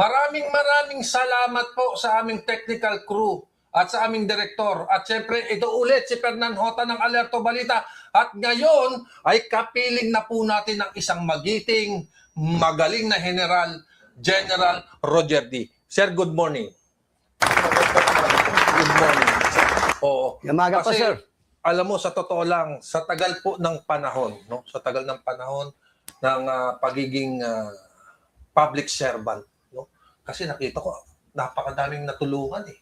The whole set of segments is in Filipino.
Maraming salamat po sa aming technical crew at sa aming direktor. At syempre, ito ulit si Fernan Hota ng Alerto Balita. At ngayon ay kapiling na po natin ng isang magiting, magaling na General Roger D. Sir, good morning. Good morning. Oo. Yamaga pa, sir. Alam mo, sa totoo lang, sa tagal po ng panahon, no? Sa tagal ng panahon ng pagiging public servant, no? Kasi nakita ko, napakadaming natulungan eh.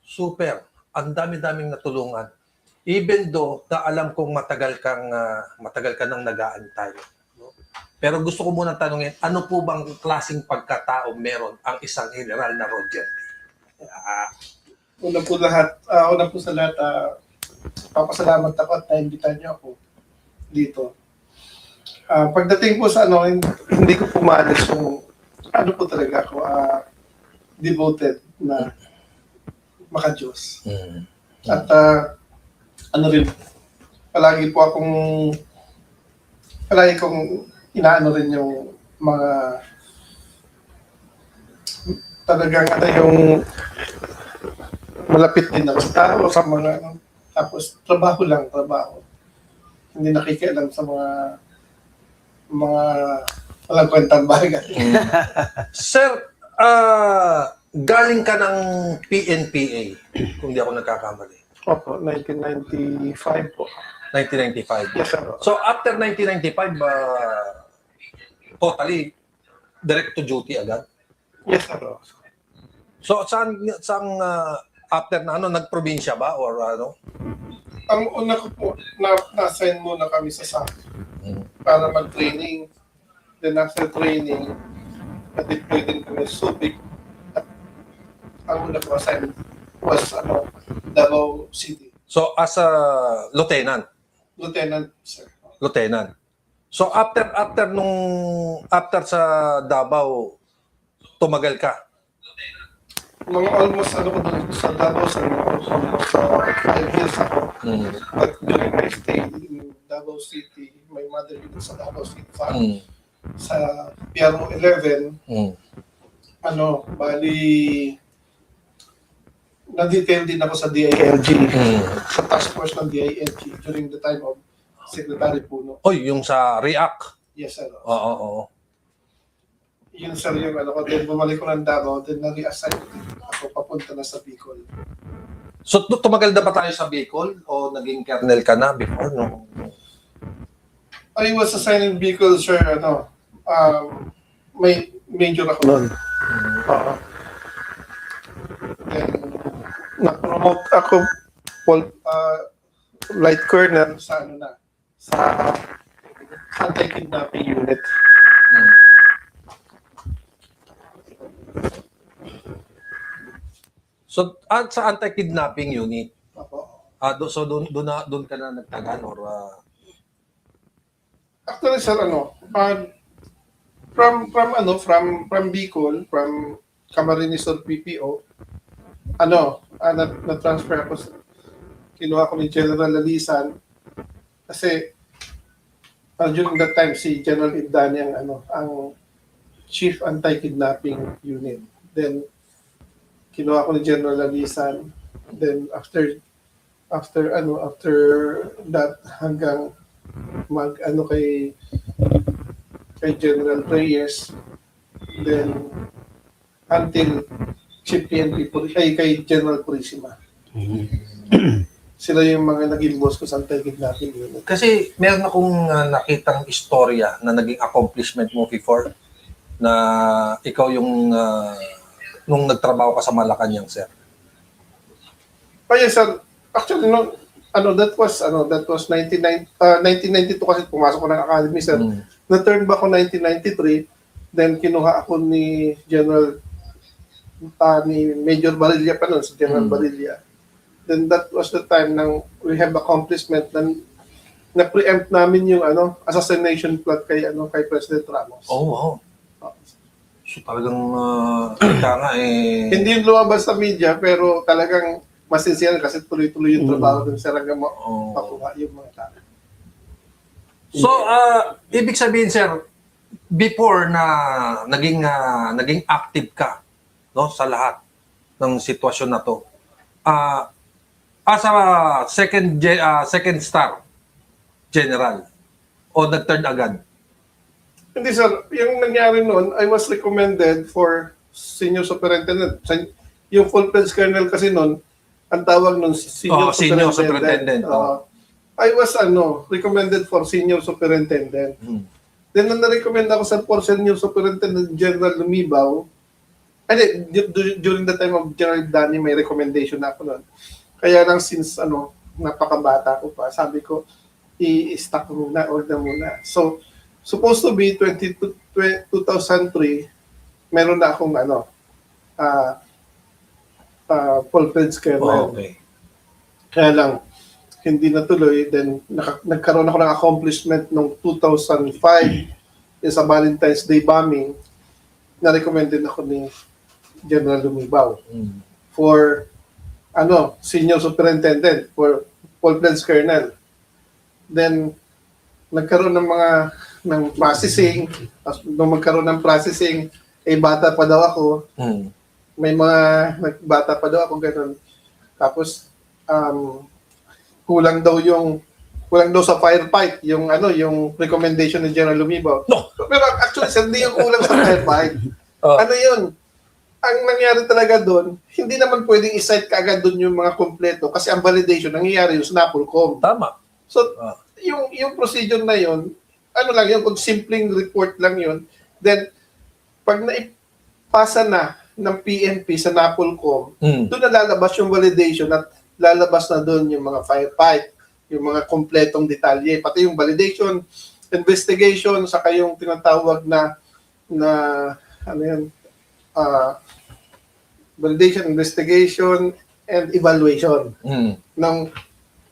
Super. Ang dami-daming natulungan. Even though na alam kong matagal ka nang nag-aantay. No? Pero gusto ko muna tanungin, ano po bang klaseng pagkatao meron ang isang general na Roger D? Una po sa lahat, papasalamat ako at naimbitahan niyo ako dito. Pagdating po sa hindi ko pumalis kung ano po talaga ako, devoted na maka-Diyos. At palagi kong inaano rin yung mga talagang yung malapit din ako sa tao, sa mga tapos trabaho. Hindi nakikialam sa mga walang kwentang bagay. Sir, galing ka ng PNPA, kung di ako nagkakamali. Opo, 1995 po. 1995. Yes, sir. So after 1995, totally direct to duty agad? Yes, sir. So saan after na nagprobinsya ba or ano? Ang una ko po, na-assign muna kami sa SAC para mag-training. Then after training, na-deploy din kami sa Subic. Ang una ko assign was Davao City. So as a lieutenant? Lieutenant, sir. Lieutenant. So after sa Davao, tumagal ka? Mga almost ko doon sa Davao, almost 5 years ako. But during my stay in Davao City, my mother dito sa Davao City farm, sa PRO 11, bali, na-detail din ako sa DILG, sa task force ng DILG during the time of Secretary Puno. Oy, yung sa REACT? Yes, sir. Oo. Yun, sir, yung ko. Then bumalik ko ng Davao, then na-reassign ako papunta na sa Bicol. So, tumagal na ba tayo sa Bicol? O naging colonel ka na before? No? I was assigned in Bicol, sir, may major ako noon. Then, na-promote ako light colonel sa sa anti-kidnapping unit. So, sa anti-kidnapping unit, so doon ka na nagtagal or Actually, sir, from Bicol, from Camarines or PPO, na-transfer ako, kinuha ko ni General Lalisan, kasi during that time, si General Ibdani ang Chief Anti-Kidnapping Unit. Then, kinuha ko ni General Lalisan. Then, after that, hanggang kay General Reyes, then until Chief PNP kay General Purisima. Sila yung mga naging boss ko sa anti-kidnapping unit. kasi meron akong nakitang istorya na naging accomplishment mo before na ikaw yung nung nagtrabaho ka sa Malacanang, sir. Yes, sir. Actually, that was 1992 kasi pumasok ko ng academy, sir. Na-turn back ko 1993, then kinuha ako ni Major Barilla pa noon, si General Barilla. Then that was the time nang we have accomplishment na preempt namin yung assassination plot kay President Ramos. Oh, wow. So talagang Hindi yung lumabas sa media, pero talagang masinsiyan kasi tuloy-tuloy yung trabaho dun sa hanggang makuha yung mga tao. So, ibig sabihin, sir, before na naging active ka, no, sa lahat ng sitwasyon na to, as a second star general o nag-turn agad? Hindi sir, yung nangyari noon, I was recommended for senior superintendent. Yung full-fledged colonel kasi noon, ang tawag noon senior Senior superintendent. superintendent. I was recommended for senior superintendent. Then nung na-recommend ako for senior superintendent General Lumibaw, during the time of General Dani, may recommendation na ako noon. Kaya lang since napakabata ko pa, sabi ko, i-stack muna, order muna. So, supposed to be 2003, meron na akong full-fledged colonel. Okay. Kaya lang, hindi natuloy. Then, nagkaroon ako ng accomplishment noong 2005 yung sa Valentine's Day bombing, na-recommended ako ni General Lumibaw for senior superintendent, for full-fledged colonel. Then, nagkaroon ng processing. Nung magkaroon ng processing, bata pa daw ako. May mga bata pa daw ako, gano'n. Tapos, kulang daw sa firefight, yung recommendation ni General Lumibaw. No. Pero actually, hindi yung kulang sa firefight. Ano yun? Ang nangyari talaga doon, hindi naman pwedeng i-cite kaagad doon yung mga kompleto kasi ang validation nangyayari yung sa NAPOLCOM. Tama. So, yung procedure na yun, lang yun, kung simpleng report lang yun, then, pag naipasa na ng PNP sa NAPOLCOM, doon na lalabas yung validation at lalabas na doon yung mga firefight, yung mga kompletong detalye, pati yung validation, investigation, saka yung tinatawag na validation, investigation, and evaluation ng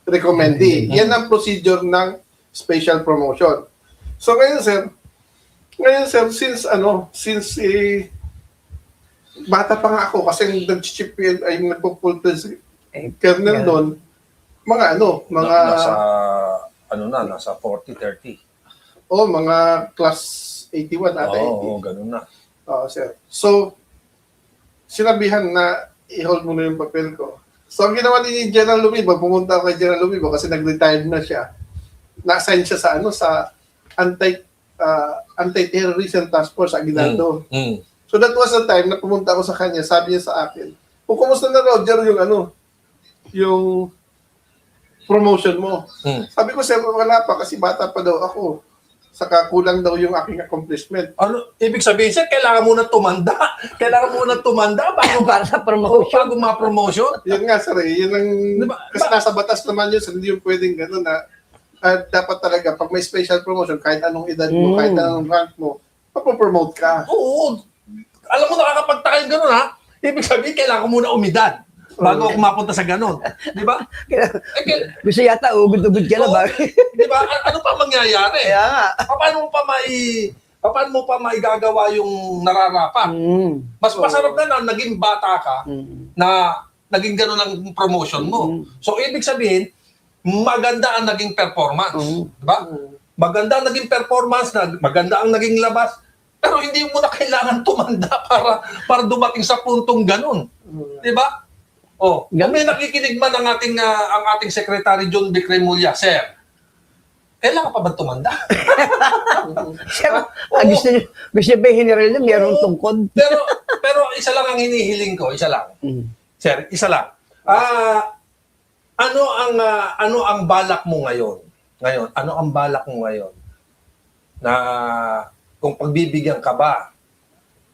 recommendee. Yan ang procedure ng special promotion. So ngayon sir, since bata pa nga ako kasi nag-chip ay nagpo-full-fledged kernel doon, nasa 40, 30. Mga class 81 ata. Ganun na. Sir. So, sinabihan na i-hold mo na yung papel ko. So, ang ginawa ni General Lumibaw, pumunta ako kay General Lumibaw kasi nag-retired na siya. Na-assign siya sa anti-terrorism task force, Aguinaldo. So, that was the time na pumunta ako sa kanya, sabi niya sa akin, kumusta na Roger yung promotion mo? Sabi ko, sir, wala pa kasi bata pa daw ako. Saka kulang daw yung aking accomplishment. Ibig sabihin, sir, kailangan mo na tumanda. Bago para sa promotion. Bago ma-promotion. Yun nga, sir. Yun ang, diba? Kasi nasa batas naman yun, sir. Hindi yung pwedeng gano'n na dapat talaga, pag may special promotion, kahit anong edad mo, kahit anong rank mo, mapopromote ka. Oo. Alam mo, nakakapagtaka yung gano'n, ha? Ibig sabihin, kailangan mo na umidad bago ako mapunta sa gano'n. Di ba? Gusto yata, ugod-ugod ka na ba? Di ba? Ano pa mangyayari? Kaya nga. Paano mo pa maigagawa yung nararapat? Mas masarap na naging bata ka na naging gano'n ang promotion mo. So, ibig sabihin, maganda ang naging performance. Di ba? Maganda ang naging performance, maganda ang naging labas, pero hindi mo na kailangan tumanda para dumating sa puntong gano'n. Di ba? Kung may nakikinig man ang ating Secretary John B. Cremulya, sir, kailangan pa ba tumanda? Gusto niyo ba general na mayroong tungkod? Pero isa lang ang hinihiling ko, isa lang. Sir, isa lang. Ano ang balak mo ngayon? Ano ang balak mo ngayon? Na kung pagbibigyan ka ba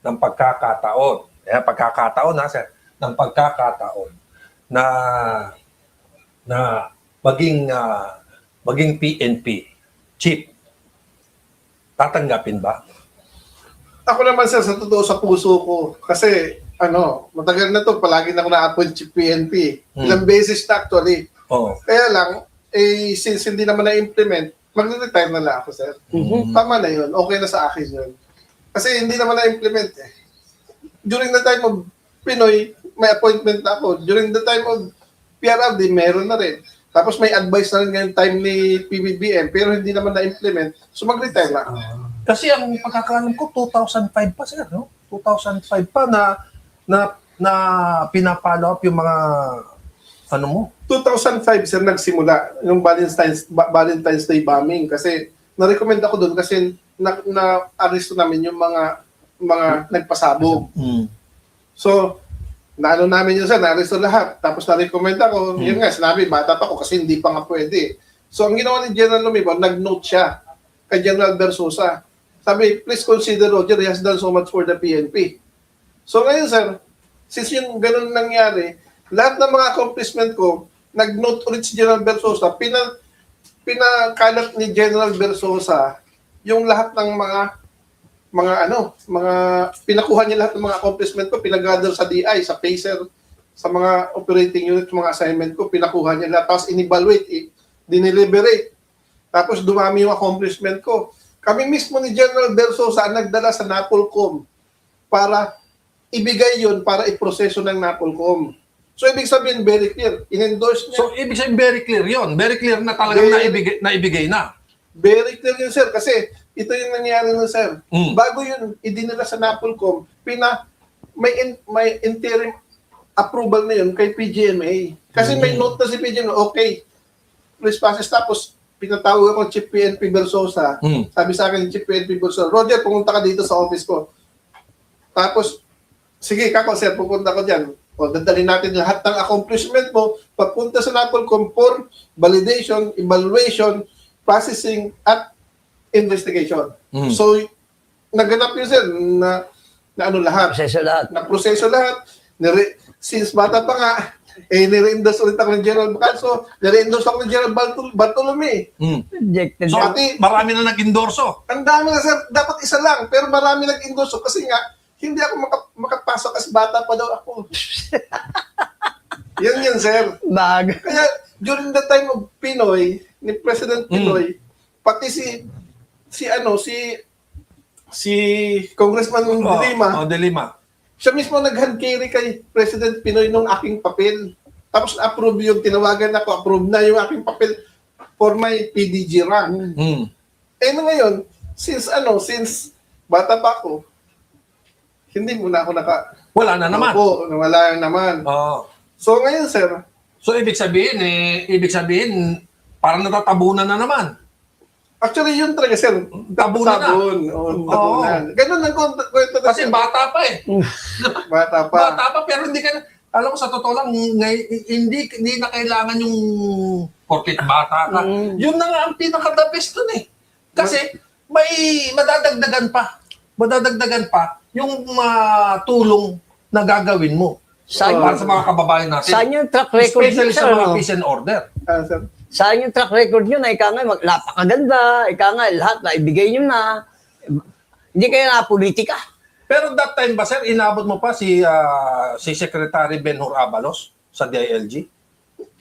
ng pagkakataon, sir, ng pagkakataon na maging PNP chief, tatanggapin ba? Ako naman sir, sa totoo sa puso ko, kasi matagal na to, palagi na ako na-appoint chief PNP. Ilang beses na actually. Kaya lang, since hindi naman na-implement, mag-retire na lang ako sir. Tama na yun, okay na sa akin yun. Kasi hindi naman na-implement eh. During the time of Pinoy, may appointment na ako. During the time of PRRD, meron na rin. Tapos may advice na rin ngayong time ni PBBM, pero hindi naman na-implement. So mag-retire na ako. Kasi ang pagkakaalam ko, 2005 pa, sir, no? 2005 pa na pinapalo up yung mga, ano mo? 2005, sir, nagsimula yung Valentine's Day bombing kasi na-recommend ako doon kasi na-arresto namin yung mga nagpasabog. So, naano namin yun, sir, na-arresto lahat. Tapos na-recommend ako, yun nga, sinabi, bata pa ako kasi hindi pa nga pwede. So, ang ginawa ni General Lumibon, nag-note siya kay General Versosa. Sabi, please consider Roger, he has done so much for the PNP. So, ngayon, sir, since yung ganun nangyari, lahat ng mga accomplishment ko, nag-note ulit si General Versosa, pinakalat ni General Versosa yung lahat ng pinakuha niya lahat ng mga accomplishment ko, pinag-gather sa DI, sa PACER, sa mga operating unit, mga assignment ko, pinakuha niya lahat, tapos in-evaluate, dineliberate. Tapos dumami yung accomplishment ko. Kami mismo ni General Versosa ang nagdala sa NAPOLCOM para ibigay yun, para iproseso ng NAPOLCOM. So, ibig sabihin, very clear. In-endorse niya. So, ibig sabihin, very clear yun. Very clear na talagang naibigay na. Very clear yun, sir. Kasi ito yung nangyari nun, sir. Bago yun, idinala sa NAPOLCOM, may interim approval na yun kay PGMA. Kasi may note na si PGMA, okay, please passes. Tapos, pinatawag ako Chief PNP Versosa. Sabi sa akin, Chief PNP Versosa, Roger, pumunta ka dito sa office ko. Tapos, sige, kako, sir, pupunta ko dyan. O, dadalhin natin lahat ng accomplishment mo papunta sa NAPOLCOM for validation, evaluation, processing, at investigation. So, naganap yun, sir, na ano lahat. Proseso lahat. Na-proseso lahat. Since bata pa nga, nire-endorse ulit ako ng General Bacalso, nire-endorse ako ng General Bartolome. Rejected. So, marami na nag-endorso. Ang dami na, sir. Dapat isa lang, pero marami nag-endorse kasi nga, hindi ako makapasok kasi bata pa daw ako. Yan, sir. Bago. Kaya, during the time of Pinoy, ni President Pinoy, pati si Congressman De Lima, siya mismo nag-hand-carry kay President Pinoy nung aking papel. Tapos approve yung tinawagan ako, approve na yung aking papel for my PDG rank. Ngayon, since bata pa ako, hindi muna ako wala na naman. Opo, wala naman. So ngayon, sir, So, ibig sabihin, parang natatabunan na naman. actually, yun talaga, sir. Tabunan na. Tabunan. Ganun ang kwento. Kasi bata pa eh. Bata pa. Bata pa, pero hindi ka, alam mo, sa totoo lang, hindi na kailangan yung porkit bata ka. Yun na nga ang pinaka-the best dun eh. Kasi, may madadagdagan pa yung tulong na gagawin mo. Para sa mga kababayan natin. Saan yung track record Especially niyo, sa sir, mga no? peace and order. Sir. Saan yung track record nyo na ika nga, napakaganda, ika nga, lahat na ibigay nyo na. Hindi kayo na politika. Pero that time ba, sir, inabot mo pa si Secretary Benhur Abalos sa DILG?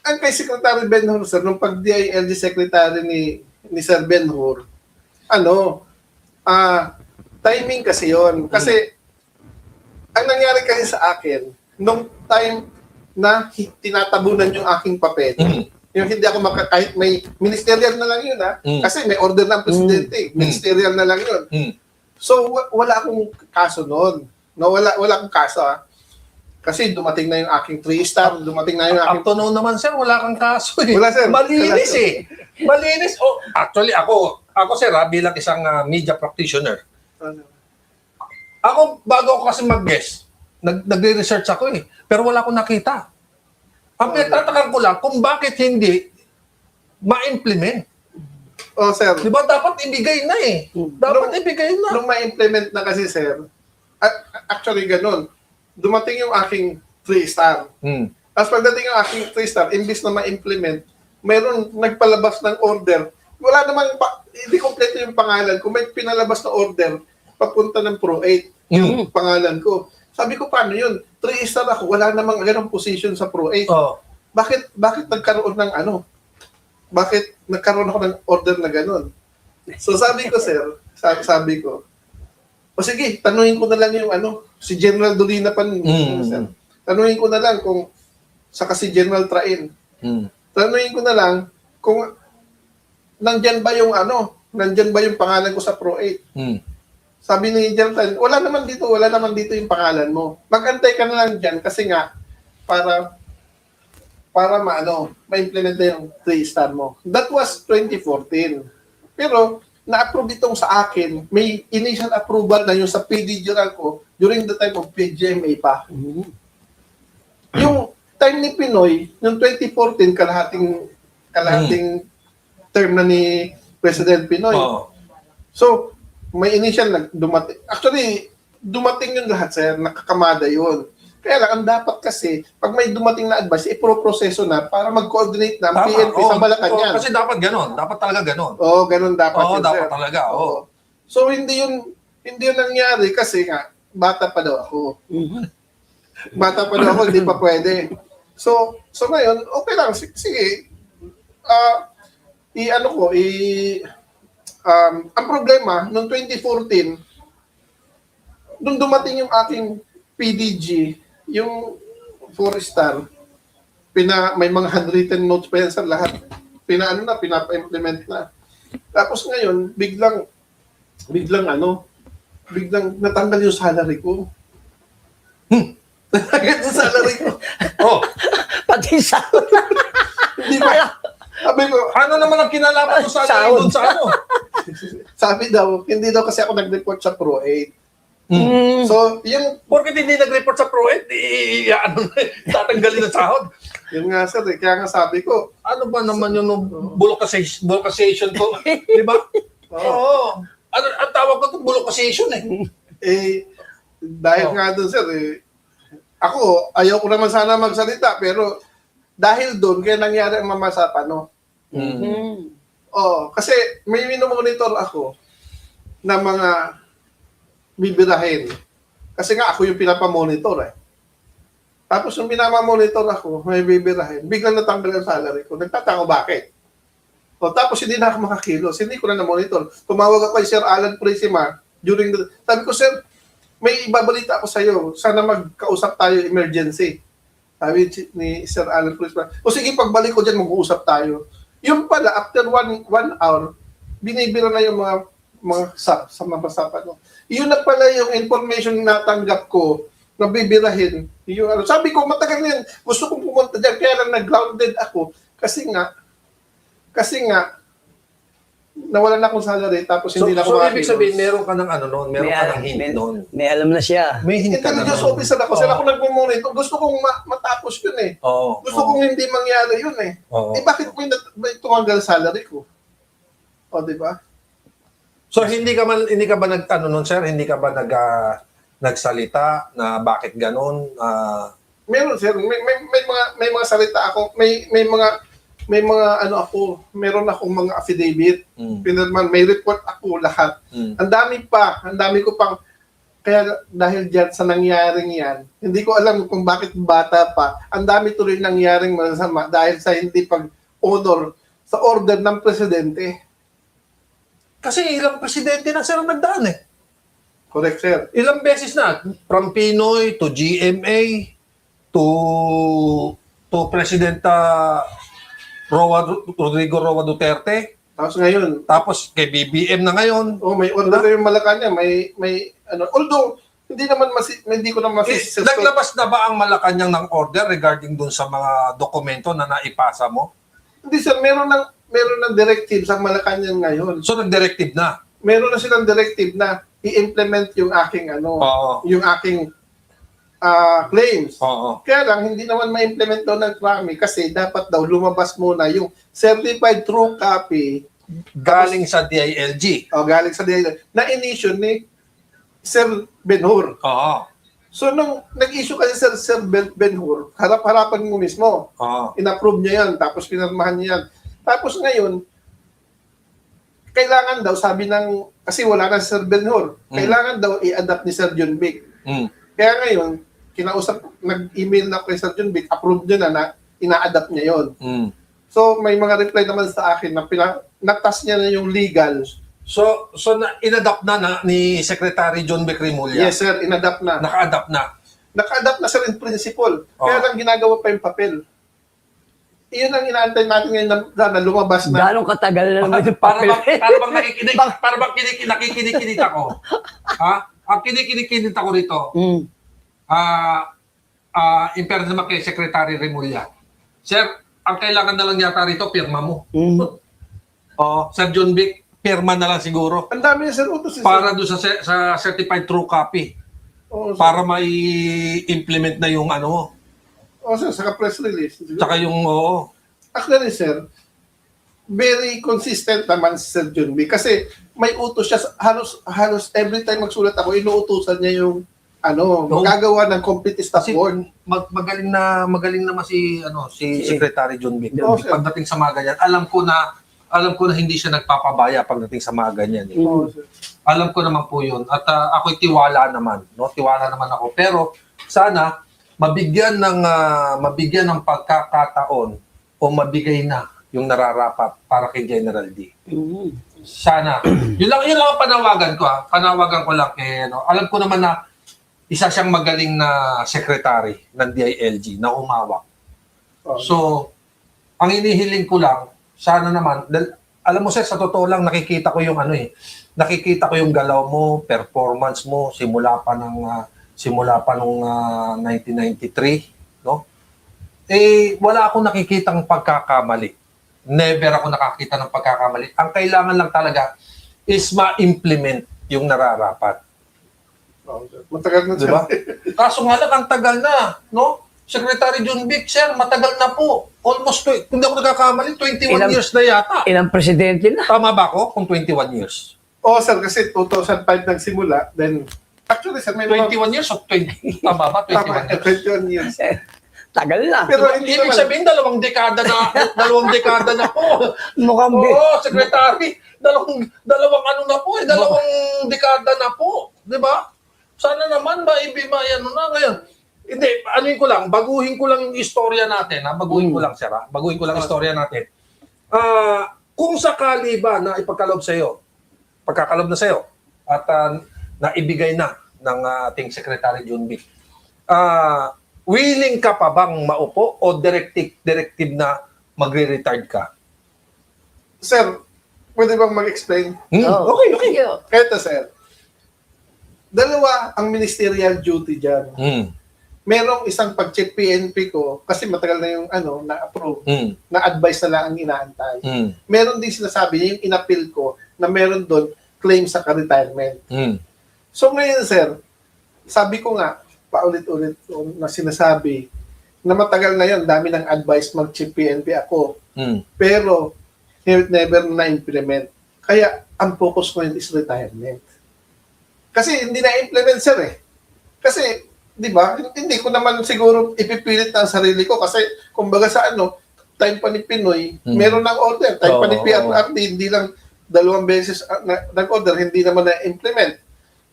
Ang kay Secretary Benhur, sir, nung pag-DILG Secretary ni Sir Benhur, timing kasi yon. Kasi, ang nangyari kasi sa akin, nung time na tinatabunan yung aking papel, yung hindi ako kahit may ministerial na lang yun, kasi may order ng presidente, ministerial na lang yun. So, wala akong kaso noon. No, wala akong kaso, Kasi dumating na yung aking 3-star, dumating na yung aking... Up to now naman, sir, wala kang kaso eh. Wala, sir. Malinis eh. Malinis. Oh, actually, ako sir, bilang isang media practitioner, ako, bago ako kasi mag-guest, nagre-research ako eh. Pero wala akong nakita. Ang pinagtatakan ko lang kung bakit hindi ma-implement. Oh, sir. Di ba dapat ibigay na eh. Dapat ibigay na. Nung ma-implement na kasi, sir, actually ganun, dumating yung aking 3-star. Tapos pagdating yung aking 3-star, imbis na ma-implement, mayroon nagpalabas ng order. Wala namang, hindi kompleto yung pangalan. Kung may pinalabas na order, papunta ng Pro 8, yung pangalan ko. Sabi ko, paano yun? 3-star ako, wala namang ganong position sa Pro 8. Oh. Bakit nagkaroon ng Bakit nagkaroon ako ng order na ganon? So sabi ko, sir, sabi ko, o sige, tanungin ko na lang yung si General Dolina pa, sir. Tanungin ko na lang kung saka si General Train. Tanungin ko na lang kung nandyan ba yung nandyan ba yung pangalan ko sa Pro 8? Mm. Sabi ni Jonathan, wala naman dito yung pangalan mo. Mag-antay ka na lang dyan kasi nga, para ma-implement na yung 3-star mo. That was 2014. Pero, na-approve itong sa akin, may initial approval na yung sa PDGRAL ko during the time of PGMA pa. Yung time ni Pinoy, yung 2014, kalahating term na ni President Pinoy. Oo. So, may initial dumating. Actually, dumating yung lahat, sir. Nakakamada yun. Kaya lang, ang dapat kasi, pag may dumating na advice, iproproseso na para mag-coordinate na ang PNP sa Malacanang. Kasi dapat ganon. Dapat talaga ganon. Oo, ganun dapat Oo, yun, dapat sir. talaga. Oo. So, hindi yun nangyari kasi nga, bata pa daw ako. Bata pa daw ako, hindi pa pwede. So ngayon, okay lang. Sige. Ang problema, noong 2014, nung dumating yung aking PDG, yung 4-star, may mga handwritten notes pa yan sa lahat. Pinapa-implement na. Tapos ngayon, biglang natanggal yung salary ko. Natanggal yung salary ko. Oh, Pati sa... Hindi ba? Sabi ko, ano naman ang kinalaman mo sa Sahod. doon sa ano? sabi daw, hindi daw kasi ako nag-report sa Pro 8. Mm. So, yung, Porkit hindi nag-report sa ProEd, tatanggalin ang sahod. yun nga sir, kaya nga sabi ko, Ano ba naman yung bulocization ko? Di ba? Oo. Ano, ang tawag ko ito, bulocization dahil nga doon sir, ako, ayaw ko naman sana magsalita, pero dahil doon, kaya nangyari ang mamasapa, no? Kasi may minomonitor ako na mga bibirahin. Kasi nga ako yung pinapamonitor Tapos yung pinapamonitor ako, may bibirahin, biglang natanggal ang salary ko. Nagtataka bakit? Tapos hindi na ako makakilos, hindi ko na na-monitor. Tumawag ako kay Sir Alan Prisima sabi ko, Sir, may ibabalita ako sa iyo. Sana magkausap tayo emergency. Sabi ni Sir Alan Prisma, o sige, pagbalik ko dyan, mag-uusap tayo. Yung pala, after one hour, binibira na yung mga sa mapasapan mo. Yun na pala yung information na natanggap ko na bibirahin. Sabi ko, matagal na yan. Gusto kong pumunta dyan, kaya lang nag-grounded ako. Kasi nga, nawalan akong salary, tapos hindi na ako So, ibig makakilos. sabihin, meron ka ng ano noon, meron ka ng hint noon. May alam na siya. May hint ka na Intelligence noon. officer ako. Sila ako nagmumonitor. Gusto kong matapos yun Oo. Gusto kong hindi mangyari yun Oo. bakit may tumanggal salary ko? Di ba? So, hindi ka ba nagtanong noon, sir? Hindi ka ba nagsalita na bakit ganun? Meron sir, may mga salita ako, meron akong mga affidavit, pinirman, may report ako lahat. Ang dami ko pang, kaya dahil dyan sa nangyaring yan, hindi ko alam kung bakit bata pa, ang dami tuloy nangyaring masama dahil sa hindi pag-honor sa order ng presidente. Kasi ilang presidente na, sir, ang nagdaan Correct, sir. Ilang beses na, from Pinoy to GMA to President Rodrigo Roa Duterte, Tapos ngayon, tapos kay BBM na ngayon. may order yung Malacanang, although hindi ko na masisisi. Naglabas na ba ang Malacanang ng order regarding dun sa mga dokumento na naipasa mo? Hindi sir, meron ng directive sa Malacanang ngayon. So, nag-directive na? Meron na silang directive na i-implement yung aking Oo. yung aking claims. Oo. Kaya lang hindi naman ma-implement daw ng Krami kasi dapat daw lumabas muna yung certified true copy Galing sa DILG. galing sa DILG na in-issue ni Sir Ben-Hur. Oo. So nung nag-issue kasi Sir Ben-Hur, harap-harapan mo mismo. Oo. In-approve niya yan, tapos pinirmahan niya yan. Tapos ngayon, kailangan daw, kasi wala na si Sir Ben-Hur, kailangan daw i-adapt ni Sir John Vic. Kaya ngayon, nag-email na kay Sir John Vic, approve niya na ina-adapt niya yon. So, may mga reply naman sa akin na natas niya na yung legal. So in-adapt na ni Secretary John Vic Rimulya? Yes, sir, in-adapt na. Naka-adapt na? Naka-adapt na, sir, in principle. Kaya lang ginagawa pa yung papel. iyon ang inaantay natin ngayon na lumabas na. Gano'ng katagal na naman yung Para papel? bang nakikinig, para bang nakikinig ako. Ha? Ang kinikinig ako rito, Mm. in fairness naman kay Secretary Remulla. Sir, ang kailangan na lang yata rito, pirma mo. Mm. Sir John Vic, pirma na lang siguro. Ang dami na sir utos. Para doon sa certified true copy. Oo, sir. Para mai-implement na yung ano, Oo, sir, saka press release. tsaka yung, Actually, sir, very consistent naman si Sir John B. Kasi may utos siya, halos every time magsulat ako, inuutosan niya yung magagawa ng complete staff Kasi board. magaling naman si Secretary John Vic. Oo, sir. Pagdating sa mga ganyan, alam ko na hindi siya nagpapabaya pagdating sa mga ganyan. Eh. Oo, sir. Alam ko naman po 'yun at ako'y tiwala naman, no? Tiwala naman ako. Pero sana mabigyan ng pagkakataon o mabigay na yung nararapat para kay General D. Mm. Sana. Yun lang ang panawagan ko. Panawagan ko lang kay alam ko naman na isa siyang magaling na secretary ng DILG na humawak. Oo. So, ang inihiling ko lang, sana naman, alam mo sir, sa totoo lang, nakikita ko yung nakikita ko yung galaw mo, performance mo, simula pa nung 1993, no? Wala akong nakikitang pagkakamali. Never ako nakakita ng pagkakamali. Ang kailangan lang talaga is ma-implement yung nararapat. Oo, sir. Matagal na, sir. Diba? Kaso nga lang, ang tagal na, no? Secretary John Vic, sir, matagal na po. Almost, kung di ako nagkakamali, 21 years na yata. Ilang presidente na? Tama ba ako kung 21 years? Oo, sir, kasi 2005 nagsimula, then, actually, sir, may 21 years o 20? Tama ba? 21 Tama, years? 21 years. Tagal na. Pero hindi Ibig naman, sabihin, dalawang dekada na po. Mukhang Oo, secretary, dalawang ano na po dalawang dekada na po. Di ba? Sana naman na ngayon. Hindi, ko lang, baguhin ko lang yung istorya natin. Baguhin ko lang, sir. Baguhin ko lang istorya natin. Kung sakali ba na ipagkalob na sa'yo, at naibigay na ng ating Secretary John Vic, willing ka pa bang maupo o directive na magre-retired ka? sir, pwede bang mag-explain? Oh. Okay. Kaya sir, dalawa ang ministerial duty dyan. Merong isang pag-check PNP ko, kasi matagal na yung na-approve, na-advise na lang ang inaantay. Meron din sinasabi niya yung in-appeal ko na meron doon claim sa ka-retirement. So ngayon, sir, sabi ko nga, paulit-ulit na sinasabi na matagal na yun, dami ng advice mag-check PNP ako. Pero, never na-implement. Kaya, ang focus ko yun is retirement. Kasi hindi na-implement, sir eh. Kasi, di ba, hindi ko naman siguro ipipilit ng sarili ko kasi, kumbaga sa time pa ni Pinoy, meron ng order. Time pa ni PRRD, hindi lang 2 beses nag-order, hindi naman na-implement.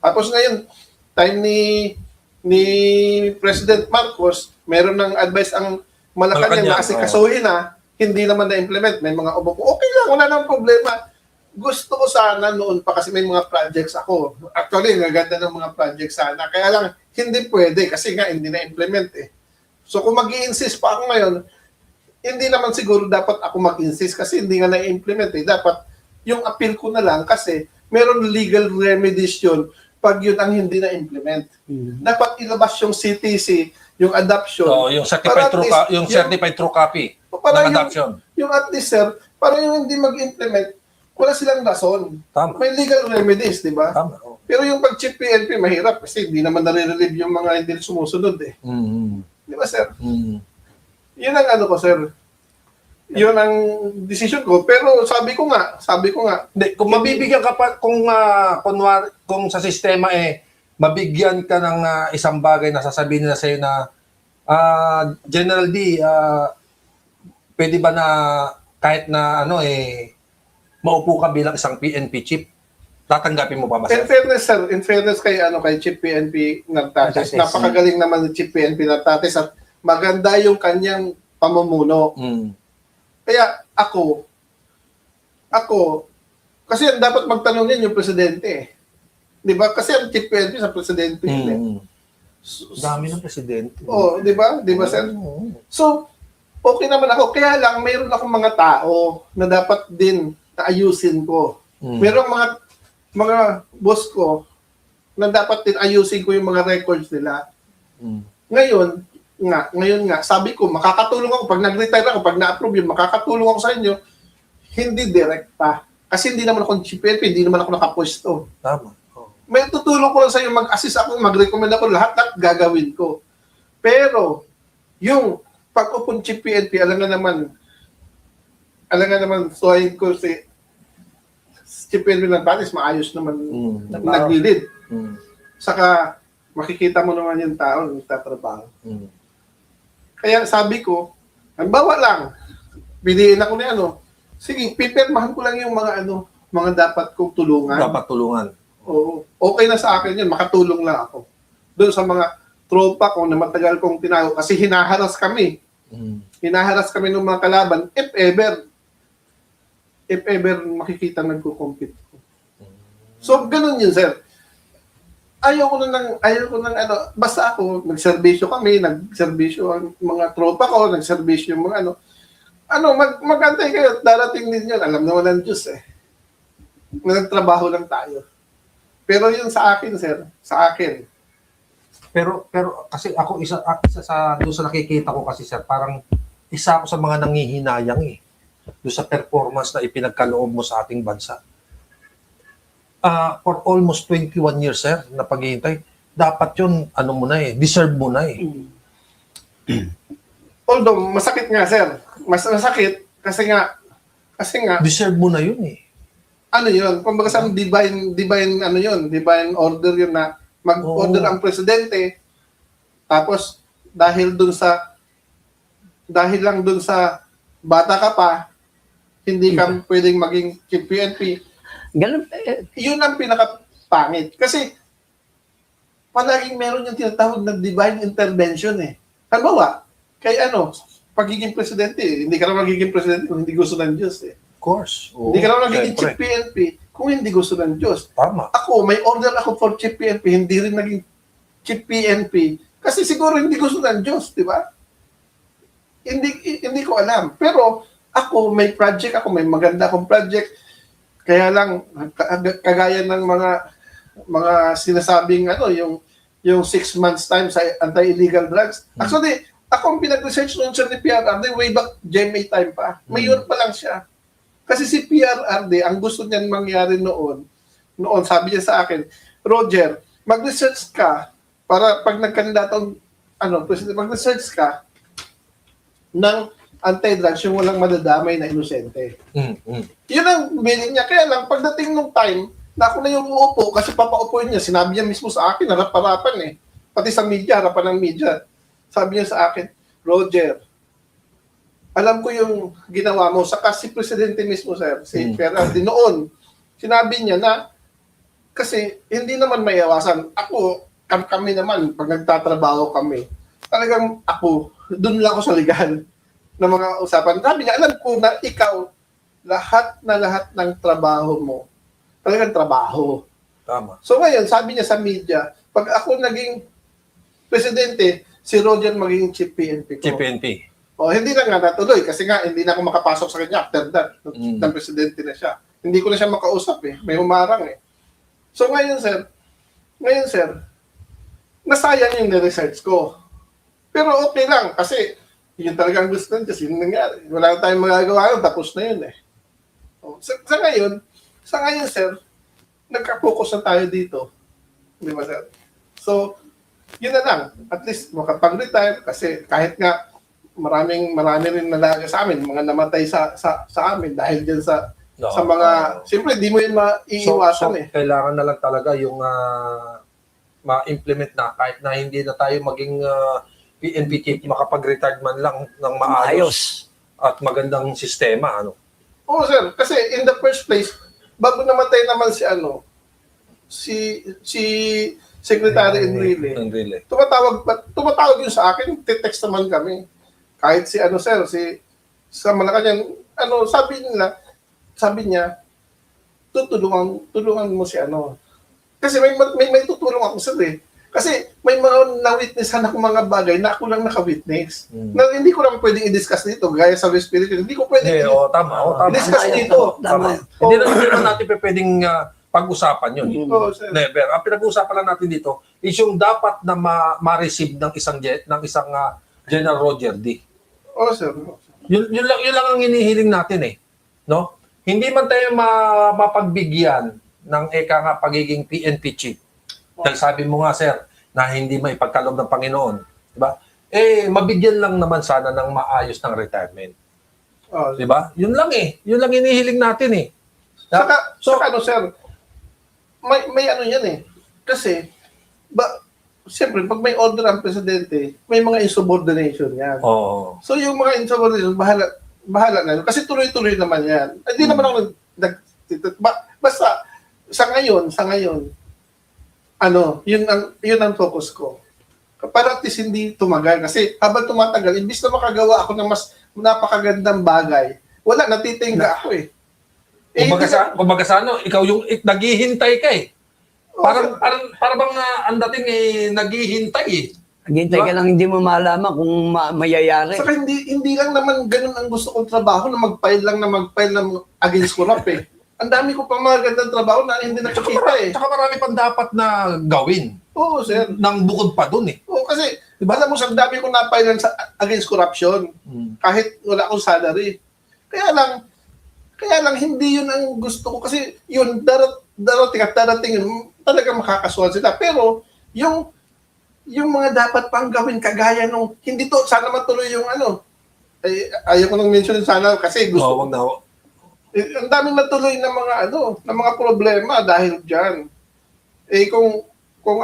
Tapos ngayon, time ni President Marcos, meron ng advice ang Malacanang na asikasuhin na, hindi naman na-implement. May mga umupo, okay lang, wala nang problema. Gusto ko sana noon pa kasi may mga projects ako. Actually, naganda ng mga projects sana. Kaya lang, hindi pwede kasi nga hindi na-implement eh. So kung mag-i-insist pa ako ngayon, hindi naman siguro dapat ako mag-insist kasi hindi nga na-implement eh. Dapat yung appeal ko na lang kasi meron legal remedies yun pag yun ang hindi na-implement. Dapat ilabas yung CTC, yung adoption. Yung certified true copy para ng adoption. Yung at least, sir, para yung hindi mag-implement, wala silang rason. Tama. May legal remedies, di ba? Tama. Pero yung pag-chip PNP, mahirap kasi hindi naman nare-relieve yung mga hindi sumusunod eh. Di ba, sir? Yun ang ko, sir. Yun ang decision ko. Pero sabi ko nga, Hindi, kung mabibigyan ka pa, kung sa sistema mabigyan ka ng isang bagay na sasabihin nila sa'yo na, General D, pwede ba na kahit na maupo ka bilang isang PNP chief, tatanggapin mo pa ba, sir? In fairness kay Chief PNP Nartates, Nartates. napakagaling naman ni Chief PNP Nartates at maganda yung kanyang pamumuno. Kaya ako, kasi dapat magtanong yan yung presidente eh. Di ba? Kasi ang Chief PNP sa presidente yun eh. Dami ng presidente. Oh, di ba? Di ba, sir? So, okay naman ako. Kaya lang, mayroon akong mga tao na dapat din na ayusin ko. Mayroong mga boss ko na dapat din ayusin ko yung mga records nila. Ngayon nga, sabi ko, makakatulong ako. Pag nag-retire ako, pag na-approve yun, makakatulong ako sa inyo, hindi direkta. Kasi hindi naman ako CPNP, hindi naman ako nakapwesto. Tama. Oh. May tutulong ko lang sa inyo, mag-assist ako, mag-recommend ako, lahat gagawin ko. Pero, yung pag-upon CPNP, alam nga naman, suwayin ko si CPNP ng Batis, maayos naman naglilid. Saka, makikita mo naman yung tao na nagtatrabaho. Kaya sabi ko, halimbawa lang, piliin ako ni sige, pipirmahan ko lang yung mga dapat kong tulungan. Dapat tulungan. Oo. Okay na sa akin yun, makatulong lang ako. Doon sa mga tropa ko na matagal kong tinago, kasi hinaharas kami. Hinaharas kami ng mga kalaban, if ever makikita nagko-compete ko. So, ganun yun, sir. Ayoko nang basta ako, nagserbisyo kami, nagserbisyo ang mga tropa ko, nagserbisyo yung mga magantay kayo, darating din yun. Alam naman ng Diyos nagtrabaho lang tayo. Pero yun sa akin, sir, sa akin. Pero kasi ako isa sa doon sa nakikita ko kasi sir, parang isa ako sa mga nangihinayang doon sa performance na ipinagkaloob mo sa ating bansa. For almost 21 years sir na paghihintay, dapat yun deserve mo na Although masakit nga, sir. Masakit kasi nga deserve mo na yun yun, kumbaga sa divine divine order yun na mag-order ang presidente, tapos dahil lang dun sa bata ka pa, hindi ka pwedeng maging PNP. Ganun, Yun ang pinakapangit. Kasi palaging meron yung tinatawag na divine intervention Halimbawa, kay pagiging presidente, hindi ka na magiging presidente kung hindi gusto ng Diyos Of course. Hindi ka na magiging chief PNP kung hindi gusto ng Diyos. Tama. Ako, may order ako for chief PNP, hindi rin naging chief PNP kasi siguro hindi gusto ng Diyos, di ba? Hindi ko alam. Pero ako, may project ako, may maganda akong project. Kaya lang, kagaya ng mga sinasabing yung 6 months time sa anti-illegal drugs. Actually, ako ang pinag-research noon siya ni PRRD way back GMA time pa. Mayor pa lang siya. Kasi si PRRD, ang gusto niyan mangyari noon, sabi niya sa akin, Roger, mag-research ka para pag nagkandidatong president, mag-research ka ng anti-drugs yung walang madadamay na inosente. Yun ang bilin niya. Kaya lang, pagdating nung time, na ako na yung uupo kasi papaupuin niya, sinabi niya mismo sa akin, harap-harapan Pati sa media, harapan ng media. Sabi niya sa akin, Roger, alam ko yung ginawa mo. Saka si Presidente mismo, sir, si PRRD noon, sinabi niya na, kasi hindi naman may iwasan. Ako, kami naman, pag nagtatrabaho kami, talagang ako, doon lang ako sa legal ng mga usapan. Sabi niya, alam ko na ikaw, lahat ng trabaho mo, talagang trabaho. Tama. So ngayon, sabi niya sa media, pag ako naging presidente, si Roger maging chief PNP ko. Chief PNP. Hindi na nga natuloy kasi nga hindi na ako makapasok sa kanya after that. Nang presidente na siya. Hindi ko na siya makausap May humarang So ngayon sir, nasayang yung research ko. Pero okay lang kasi yun talagang gusto ng Diyos. Yun nangyari. Wala na tayong magagawa tapos na yun Sa ngayon sir, nagka-focus na tayo dito. Di ba sir? So, yun na lang. At least makapag-retire kasi kahit nga marami rin nalaga sa amin, mga namatay sa amin dahil dyan sa mga, siyempre, di mo yun maiiwasan kailangan na lang talaga yung ma-implement na kahit na hindi na tayo maging PNP chief, makapag-retired man lang ng maayos at magandang sistema. Oo, sir. Kasi in the first place, bago namatay naman si Secretary Enrile, tumatawag yun sa akin, titext naman kami. Kahit sa Malacanang, sabi niya, tulungan mo si Kasi may tutulong ako sir Kasi may mga na-witnessan akong mga bagay na ako lang naka-witness. Hmm. Na hindi ko lang pwedeng i-discuss dito. Gaya sa Spirit, hindi ko pwedeng Tama. i-discuss dito. Tama. Hindi naman natin pwedeng pag-usapan yun. Oo, sir. Never. Ang pinag-uusapan lang natin dito is yung dapat na ma-receive ng isang General Roger D. Oo, sir. Yun lang ang hinihiling natin eh. No? Hindi man tayo mapagbigyan ng pagiging PNP chief. Dahil sabi mo nga, sir, na hindi maipagkaloob ng Panginoon. Diba? Mabigyan lang naman sana ng maayos ng retirement. Oo. Diba? Yun lang eh. Yun lang hinihiling natin eh. Saka ano, sir, may ano yan eh. Kasi, siyempre, pag may order ang presidente, may mga insubordination yan. Oo. So, yung mga insubordination, bahala na yun. Kasi tuloy-tuloy naman yan. Hindi naman ako basta, sa ngayon, yun ang focus ko. Para at least hindi tumagal. Kasi habang tumatagal, imbis na makagawa ako ng mas napakagandang bagay, wala, natitingga ako eh. Kumbaga sa ano, ikaw yung naghihintay ka eh. Parang bang ang dating naghihintay eh. Naghintay ka lang, hindi mo malaman kung mayayari. Saka hindi lang naman ganun ang gusto kong trabaho na mag-file ng against corrupt eh. Ang dami ko pang mga gandang trabaho na hindi nakikita eh. Tsaka marami pang dapat na gawin. Oo, sir. Nang bukod pa dun eh. Oo, kasi alam mo, ang dami ko na-file against corruption. Kahit wala akong salary. Kaya lang hindi yun ang gusto ko. Kasi yun, darating yun, talaga makakasuhan sila. Pero, yung mga dapat pang gawin, kagaya nung, hindi to, sana matuloy yung ayaw ko nang mention sana kasi gusto wag na. ang daming natuloy na mga problema dahil diyan. Kung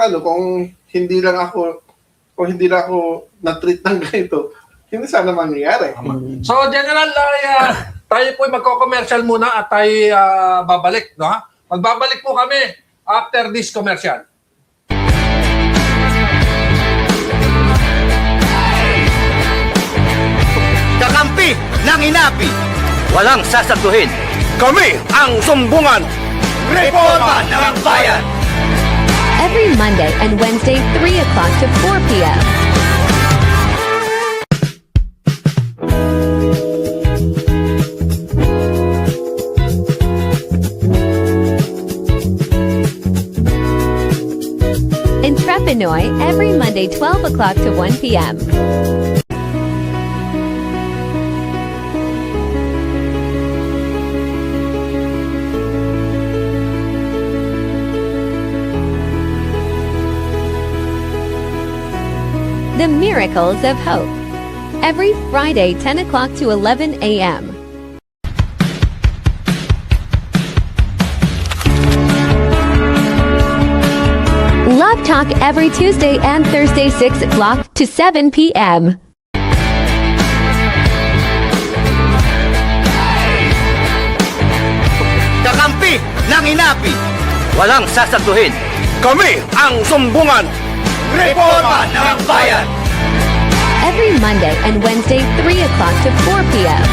hindi lang ako na-treat ng ganito, hindi sana mangyayari. So, General, tayo po magko-commercial muna at tayo babalik. No? Magbabalik po kami after this commercial. Kakampi ng inapi, walang sasaguhin. Kami ang sumbungan. Reforma ng bayan. Every Monday and Wednesday, 3 o'clock to 4 p.m. In Trepanoy, every Monday, 12 o'clock to 1 p.m. The Miracles of Hope. Every Friday, 10 o'clock to 11 a.m. Love Talk every Tuesday and Thursday, 6 o'clock to 7 p.m. Kakampi ng inapi, walang sasaguhin. Kami ang sumbungan. Reforma ng bayan. Every Monday and Wednesday, 3 o'clock to 4 p.m.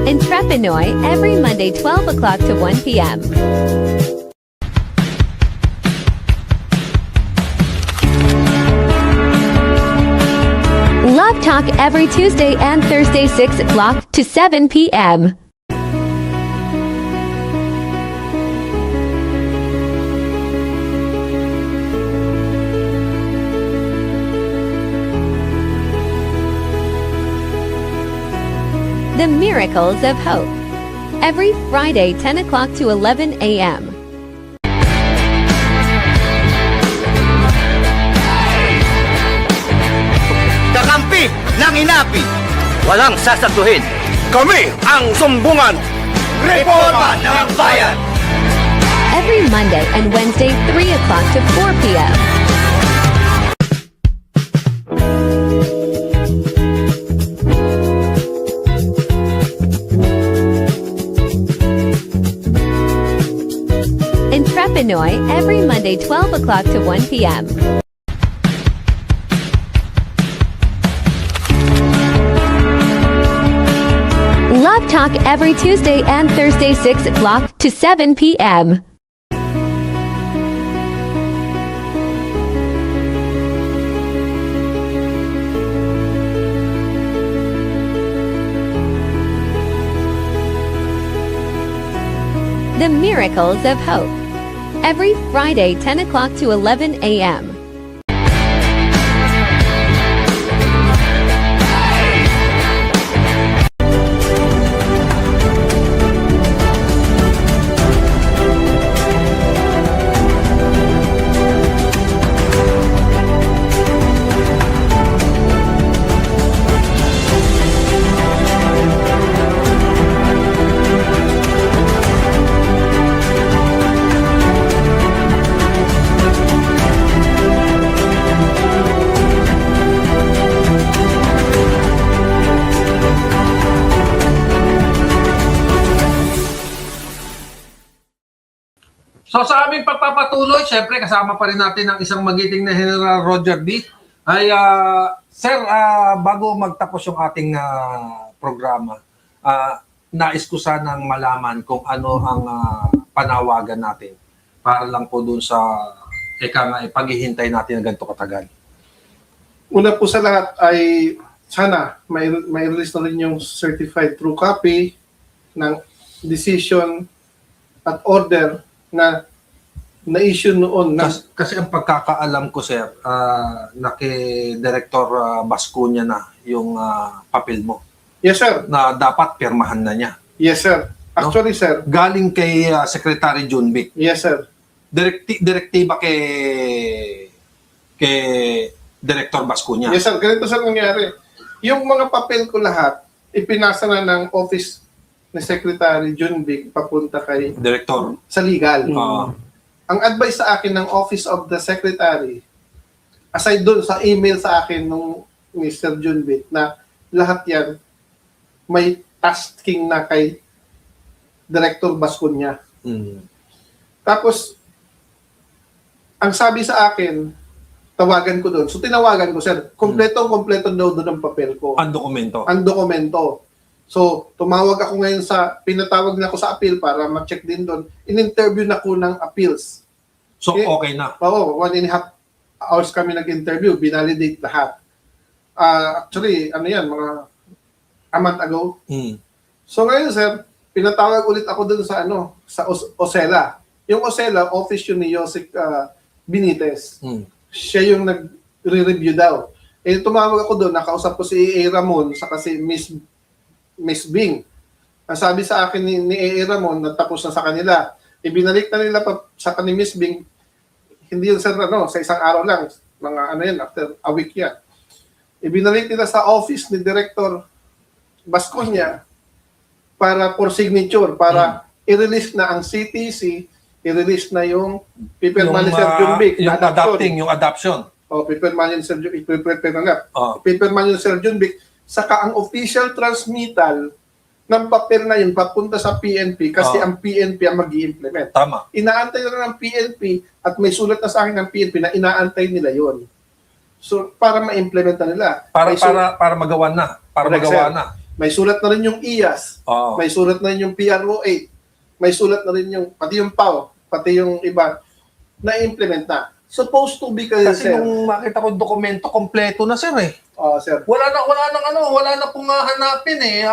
In Trepanoy, every Monday, 12 o'clock to 1 p.m. Love Talk every Tuesday and Thursday, 6 o'clock to 7 p.m. The Miracles of Hope. Every Friday, 10 o'clock to 11 a.m. Kakampi ng inapi, walang sasaguhin. Kami ang sumbungan. Reforma ng bayan. Every Monday and Wednesday, 3 o'clock to 4 p.m. In Trepanoy, every Monday, 12 o'clock to 1 p.m. o'clock every Tuesday and Thursday 6 o'clock to 7 p.m. The Miracles of Hope. Every Friday 10 o'clock to 11 a.m. So sa aming pagpapatuloy, syempre kasama pa rin natin ang isang magiting na General Roger D. Ay, sir, bago magtapos yung ating programa, nais ko sanang malaman kung ano ang panawagan natin para lang po dun sa paghihintay natin na ganito katagal. Una po sa lahat ay sana may release na rin yung certified true copy ng decision at order na na-issue noon na Kasi ang pagkakaalam ko, sir, naki-Director Bascuña na yung papel mo yes sir, na dapat pirmahan na niya. yes sir, actually sir, Galing kay Secretary Junbic. yes sir, Direktiba kay Director Bascuña. yes sir, ganito sir nangyari. Yung mga papel ko lahat ipinasa na ng office ni Secretary Junbic papunta kay Director. sa legal. Ang advice sa akin ng Office of the Secretary, aside doon sa email sa akin nung Mr. Junbic, na lahat yan may tasking na kay Director Bascuña. Tapos, ang sabi sa akin, tawagan ko doon. So, tinawagan ko, sir. Kompleto daw doon ang papel ko. Ang dokumento. Ang dokumento. So, tumawag ako ngayon pinatawag na ako sa appeal para ma-check din doon. In-interview na ko ng appeals. So, Okay. okay na. Oo, 1.5 hours kami nag-interview, binalidate lahat. Actually, ano yan, mga a month ago. So ngayon, sir, pinatawag ulit ako doon sa sa Osela. Yung Osela, office yun ni Yosek Benitez. Siya yung nag-review daw. Eh, tumawag ako doon, nakausap ko si A. Ramon, saka si Miss Bing. Ang sabi sa akin ni A. Ramon, natapos na sa kanila. Ibinalik na nila pa sa ni Miss Bing, hindi yun sir, sa isang araw lang, mga after a week yan. Ibinalik nila sa office ni Director Bascuña para for signature, para i-release na ang CTC, i-release na yung Pipirma ni Sir Junbic. Yung adoption. Pipirma ni Sir Junbic, Pipirma ni Sir Junbic, saka ang official transmittal ng papel na yun papunta sa PNP kasi ang PNP ang mag-i-implement. Tama. Inaantay na ng PNP at may sulat na sa akin ng PNP na inaantay nila yon. So, para ma-implement na nila. Para magawa na. Para Correct, magawa sir. na. May sulat na rin yung IAS. Oo. May sulat na rin yung PRO8. May sulat na rin yung, pati yung PAO, pati yung iba, na-implement na. Supposed to be kasi, Kasi sir. nung makita ko yung dokumento, kompleto na, sir eh. Sir. Wala na pong hanapin eh.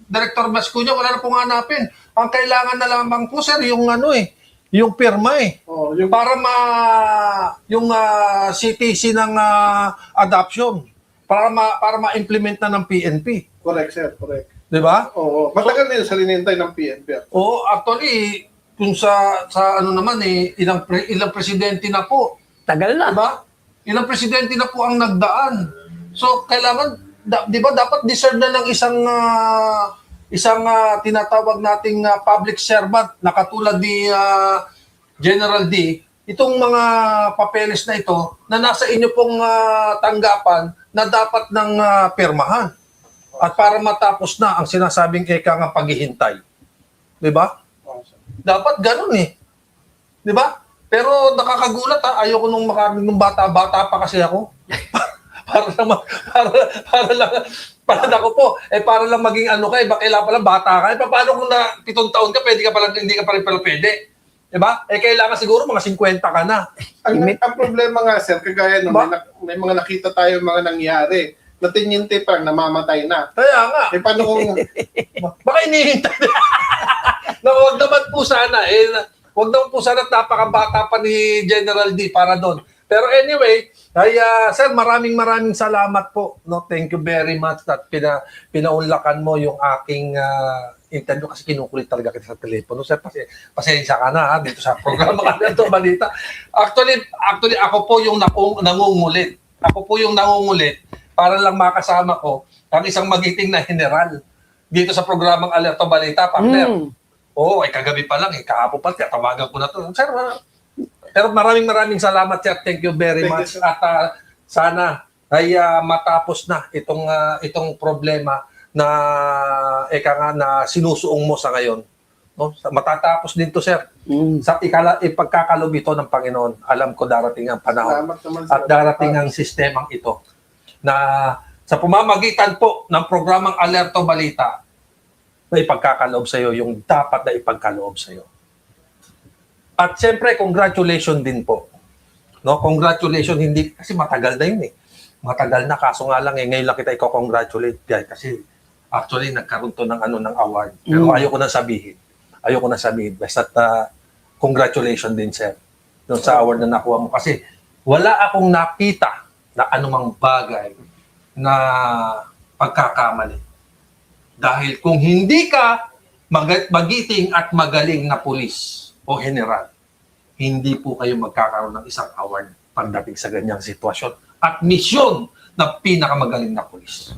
Director Bascuña, wala na pong hanapin. Ang kailangan na lamang po, sir, yung yung pirma eh. Yung, Para yung CTC ng adoption. Para ma-implement na ng PNP. correct, sir. Correct. Di ba? Oo. Matagal na yun sa linintay ng PNP. Oo, actually, kung sa naman eh, ilang presidente na po. Tagal na. Diba? Ilang presidente na po ang nagdaan. So, kailangan, di ba, dapat deserve na ng isang tinatawag nating public servant na katulad ni General D, itong mga papeles na ito na nasa inyo pong tanggapan na dapat ng pirmahan. At para matapos na ang sinasabing nga paghihintay. Di ba? Dapat ganun eh. Di ba? Pero nakakagulat ayoko nung bata pa kasi ako. para lang Palad ako po, para lang maging ano ka, kailangan pala bata ka. Paano kung na 7 taon ka, pwede ka pala, hindi ka pa rin pala pwede? Diba? Kailangan siguro mga 50 ka na. Ang problema nga, sir, kagaya nung may mga nakita tayo mga nangyari, natinyente pa, namamatay na. Kaya nga. Paano kung Baka inihintay na. Na huwag naman po sana. Huwag naman po sana at napakabata pa ni General D para doon. Pero anyway, sir, maraming salamat po. No, thank you very much that pinaunlakan mo yung aking interview kasi kinukulit talaga kita sa telepono. Sir, pasensya ka na dito sa programa ka na ito, balita. Actually, ako po yung nangungulit. Ako po yung nangungulit para lang makasama ko ang isang magiting na general dito sa programang Alerto Balita, partner. Oo, kagabi pa lang, kahapon pa, tawagan ko na to. Sir, pero maraming salamat, sir. Thank you very much. At sana ay matapos na itong problema na na sinusuong mo sa ngayon. No? Matatapos din to, sir. Sa ipagkakalob ito ng Panginoon, alam ko darating ang panahon at darating ang sistemang ito na sa pamamagitan po ng programang Alerto Balita na ipagkakaloob sa iyo yung dapat na ipagkaloob sa iyo. At siyempre, congratulations din po. No, congratulations, hindi kasi matagal na yun eh. Matagal na, kaso nga lang ngayon lang kita i-congratulate kasi actually nagkaroon to ng award. Pero ayoko na sabihin. Basta congratulations din, sir. No, sa award na nakuha mo kasi wala akong nakita na anumang bagay na pagkakamali. Dahil kung hindi ka magiting at magaling na pulis o general, hindi po kayo magkakaroon ng isang award pagdating sa ganyang sitwasyon at misyon na pinakamagaling na pulis.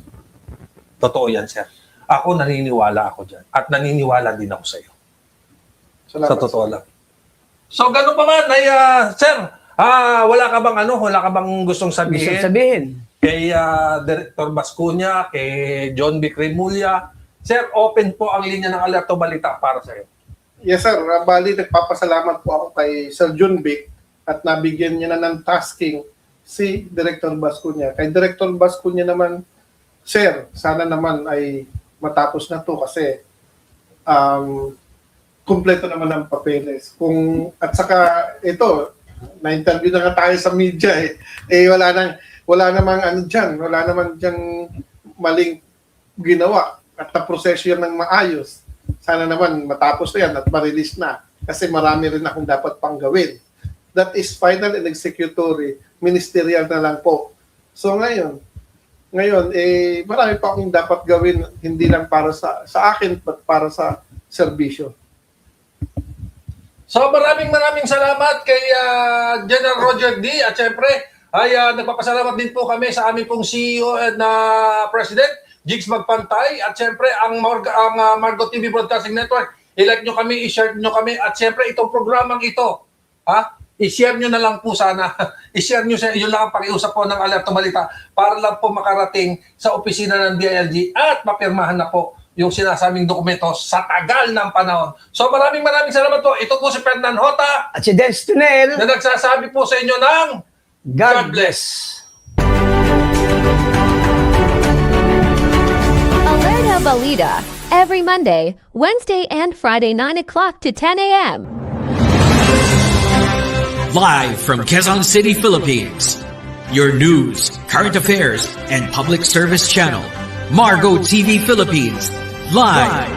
Totoo yan, sir. Ako, naniniwala ako dyan. At naniniwala din ako sa iyo. Salamat, Sa totoo lang. So, ganun pa man, sir, wala ka bang gustong sabihin? Kay Director Bascuña, kay John B. Cremulya. Sir, open po ang linya ng Alerto Balita para sa iyo. Yes, sir. Bali, nagpapasalamat po ako kay Sir John Vic at nabigyan niya na ng tasking si Director Bascuña. Kay Director Bascuña naman, sir, sana naman ay matapos na to kasi kumpleto naman ang papeles. At saka ito, na-interview na nga tayo sa media wala namang dyan maling ginawa at na-proseso yan ng maayos. Sana naman matapos na yan at ma-release na kasi marami rin akong dapat pang gawin. That is final and executory, ministerial na lang po. So ngayon, marami pa akong dapat gawin, hindi lang para sa akin, but para sa serbisyo. So maraming salamat kay General Roger D. At syempre, nagpapasalamat din po kami sa aming pong CEO na President, Jigs Magpantay. At syempre, ang Margo TV Broadcasting Network, i-like nyo kami, i-share nyo kami. At syempre, itong programang ito, i-share nyo na lang po sana. I-share nyo, yun lang ang pakiusap po ng Alerto Balita para lang po makarating sa opisina ng DILG at mapirmahan na po yung sinasabing dokumento sa tagal ng panahon. So maraming salamat po. Ito po si Fernan Hota At si Dens Tunel, na nagsasabi po sa inyo ng God bless. Alerto Balita, every Monday, Wednesday, and Friday 9 o'clock to 10 a.m. Live from Quezon City, Philippines. Your news, current affairs, and public service channel, Margo TV Philippines. Live